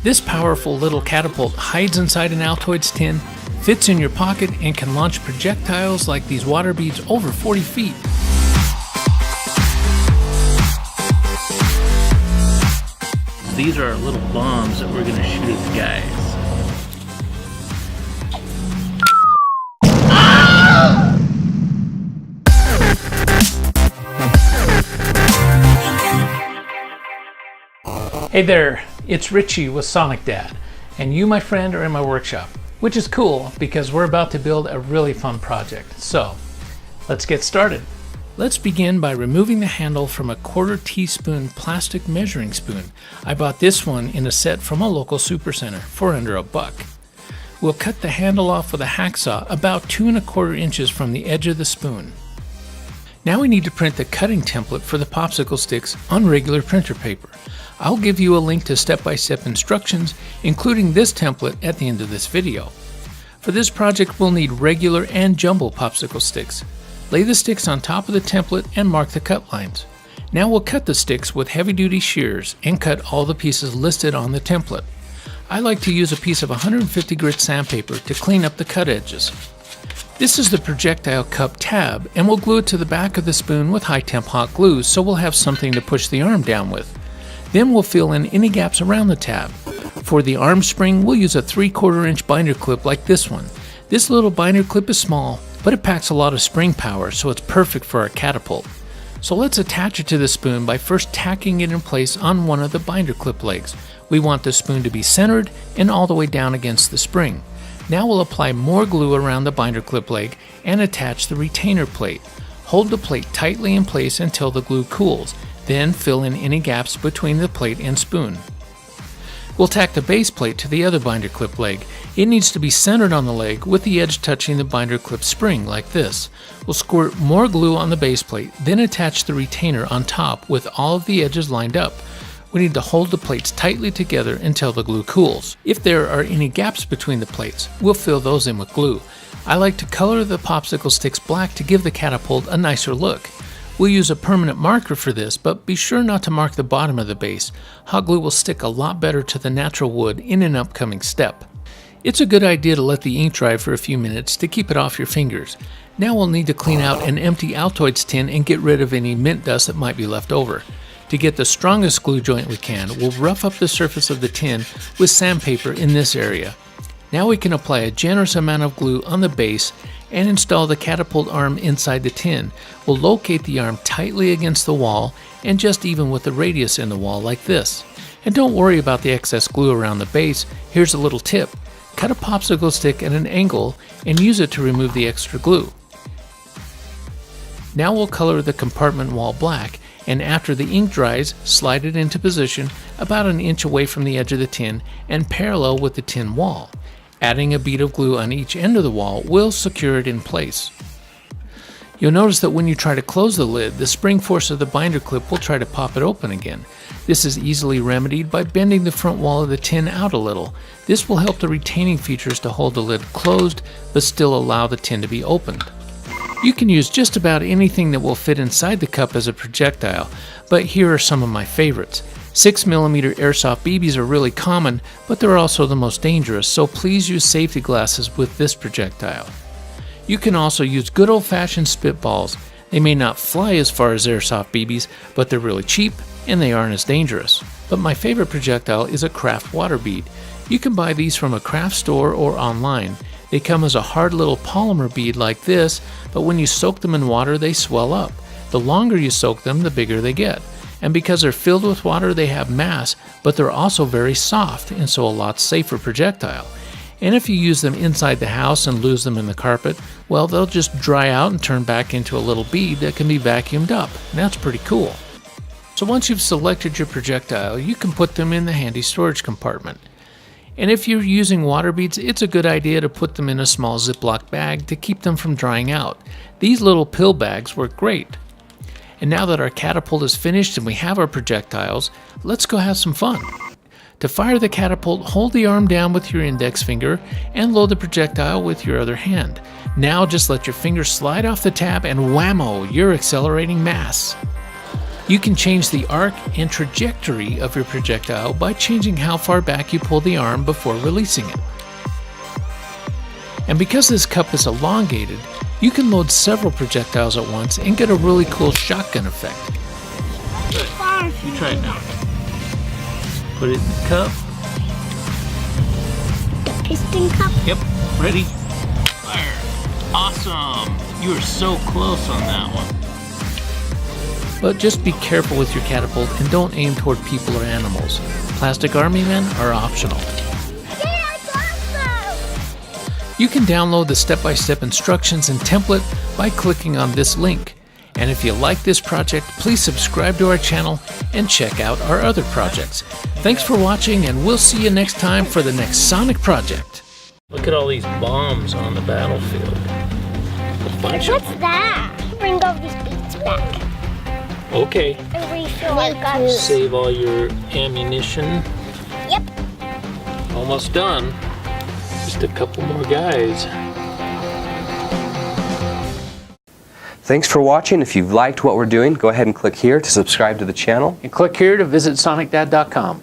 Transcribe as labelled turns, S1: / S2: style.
S1: This powerful little catapult hides inside an Altoids tin, fits in your pocket, and can launch projectiles like these water beads over 40 feet. These are our little bombs that we're going to shoot at the guys. Hey there, it's Richie with SonicDad, and you, my friend, are in my workshop, which is cool because we're about to build a really fun project. So, let's get started. Let's begin by removing the handle from a 1/4 teaspoon plastic measuring spoon. I bought this one in a set from a local supercenter for under $1. We'll cut the handle off with a hacksaw about 2 1/4 inches from the edge of the spoon. Now we need to print the cutting template for the popsicle sticks on regular printer paper. I'll give you a link to step-by-step instructions, including this template, at the end of this video. For this project, we'll need regular and jumbo popsicle sticks. Lay the sticks on top of the template and mark the cut lines. Now we'll cut the sticks with heavy-duty shears and cut all the pieces listed on the template. I like to use a piece of 150 grit sandpaper to clean up the cut edges. This is the projectile cup tab, and we'll glue it to the back of the spoon with high-temp hot glue so we'll have something to push the arm down with. Then we'll fill in any gaps around the tab. For the arm spring, we'll use a 3/4 inch binder clip like this one. This little binder clip is small, but it packs a lot of spring power, so it's perfect for our catapult. So let's attach it to the spoon by first tacking it in place on one of the binder clip legs. We want the spoon to be centered and all the way down against the spring. Now we'll apply more glue around the binder clip leg and attach the retainer plate. Hold the plate tightly in place until the glue cools, then fill in any gaps between the plate and spoon. We'll tack the base plate to the other binder clip leg. It needs to be centered on the leg with the edge touching the binder clip spring like this. We'll squirt more glue on the base plate, then attach the retainer on top with all of the edges lined up. We need to hold the plates tightly together until the glue cools. If there are any gaps between the plates, we'll fill those in with glue. I like to color the popsicle sticks black to give the catapult a nicer look. We'll use a permanent marker for this, but be sure not to mark the bottom of the base. Hot glue will stick a lot better to the natural wood in an upcoming step. It's a good idea to let the ink dry for a few minutes to keep it off your fingers. Now we'll need to clean out an empty Altoids tin and get rid of any mint dust that might be left over. To get the strongest glue joint we can, we'll rough up the surface of the tin with sandpaper in this area. Now we can apply a generous amount of glue on the base and install the catapult arm inside the tin. We'll locate the arm tightly against the wall and just even with the radius in the wall like this. And don't worry about the excess glue around the base. Here's a little tip. Cut a popsicle stick at an angle and use it to remove the extra glue. Now we'll color the compartment wall black, and after the ink dries, slide it into position about 1 inch away from the edge of the tin and parallel with the tin wall. Adding a bead of glue on each end of the wall will secure it in place. You'll notice that when you try to close the lid, the spring force of the binder clip will try to pop it open again. This is easily remedied by bending the front wall of the tin out a little. This will help the retaining features to hold the lid closed but still allow the tin to be opened. You can use just about anything that will fit inside the cup as a projectile, but here are some of my favorites. 6mm airsoft BBs are really common, but they're also the most dangerous, so please use safety glasses with this projectile. You can also use good old-fashioned spitballs. They may not fly as far as airsoft BBs, but they're really cheap and they aren't as dangerous. But my favorite projectile is a craft water bead. You can buy these from a craft store or online. They come as a hard little polymer bead like this, but when you soak them in water, they swell up. The longer you soak them, the bigger they get. And because they're filled with water, they have mass, but they're also very soft, and so a lot safer projectile. And if you use them inside the house and lose them in the carpet, well, they'll just dry out and turn back into a little bead that can be vacuumed up. And that's pretty cool. So once you've selected your projectile, you can put them in the handy storage compartment. And if you're using water beads, it's a good idea to put them in a small Ziploc bag to keep them from drying out. These little pill bags work great. And now that our catapult is finished and we have our projectiles, let's go have some fun. To fire the catapult, hold the arm down with your index finger and load the projectile with your other hand. Now just let your finger slide off the tab and whammo, you're accelerating mass. You can change the arc and trajectory of your projectile by changing how far back you pull the arm before releasing it. And because this cup is elongated, you can load several projectiles at once and get a really cool shotgun effect. You try it now. Put it in the cup.
S2: Piston cup?
S1: Yep, ready. Fire. Awesome! You were so close on that one. But just be careful with your catapult and don't aim toward people or animals. Plastic army men are optional.
S2: Yeah, it's awesome!
S1: You can download the step-by-step instructions and template by clicking on this link. And if you like this project, please subscribe to our channel and check out our other projects. Thanks for watching, and we'll see you next time for the next Sonic project. Look at all these bombs on the battlefield. A bunch of them.
S2: What's that? Bring all these beats back.
S1: Okay.
S2: And refill our guns.
S1: Save all your ammunition.
S2: Yep.
S1: Almost done. Just a couple more guys.
S3: Thanks for watching. If you've liked what we're doing, go ahead and click here to subscribe to the channel.
S1: And click here to visit SonicDad.com.